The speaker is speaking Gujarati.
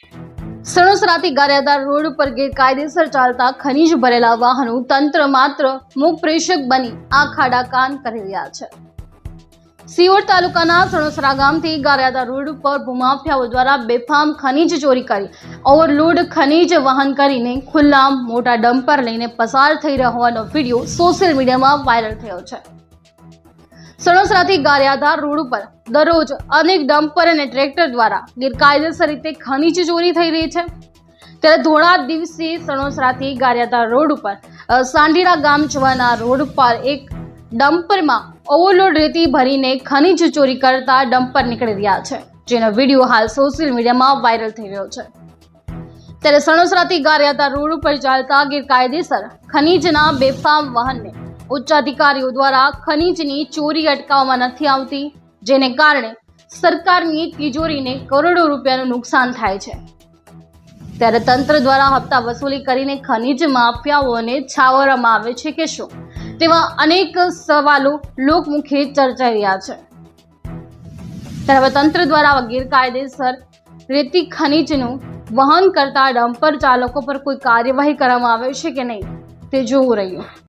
સણોસરાથી ગારિયાધાર રોડ પર ગેરકાયદેસર ચાલતા ખનીજ ભરેલા વાહનો તંત્ર માત્ર મૂક પ્રેષક બની આ ખાડા કાન કરી રહ્યા છે। સિહોર તાલુકાના સણોસરા ગામથી ગારિયાધાર રોડ પર ભૂમાફિયાઓ દ્વારા બેફામ ખનીજ ચોરી કરી ઓવરલોડ ખનીજ વહન કરીને ખુલ્લામ મોટા ડમ્પર લઈને પસાર થઈ રહ્યા હોવાનો વિડીયો સોશિયલ મીડિયામાં વાયરલ થયો છે। સણોસરાથી ગારિયાધાર રોડ ઉપર દરરોજ અનેક ડમ્પર અને ટ્રેક્ટર દ્વારા ગેરકાયદેસર રીતે ખનીજ ચોરી થઈ રહી છે। ત્યારે ધોળા દિવસે સણોસરાથી ગારિયાધાર રોડ ઉપર સાંઢીડા ગામ જવાના રોડ પર એક ડમ્પરમાં ઓવરલોડ રેતી ભરીને ખનીજ ચોરી કરતા ડમ્પર નીકળી રહ્યા છે, જેનો વિડીયો હાલ સોશિયલ મીડિયામાં વાયરલ થઈ રહ્યો છે। ત્યારે સણોસરાથી ગારિયાધાર રોડ ઉપર ચાલતા ગેરકાયદેસર ખનીજના બેફામ વાહનને ઉચ્ચ અધિકારીઓ દ્વારા ખનીજની ચોરી અટકાવવામાં નથી આવતી, જેને કારણે સરકારની તિજોરીને કરોડો રૂપિયાનું નુકસાન થાય છે। ત્યારે તંત્ર દ્વારા હપ્તા વસૂલી કરીને ખનીજ માફિયાઓને છાવરવામાં આવે છે કે શું, તેવા અનેક સવાલો લોકમુખે ચર્ચાઈ રહ્યા છે। ત્યારે હવે તંત્ર દ્વારા ગેરકાયદેસર રેતી ખનીજનું વહન કરતા ડમ્પર ચાલકો પર કોઈ કાર્યવાહી કરવામાં આવે છે કે નહીં, તે જોવું રહ્યું।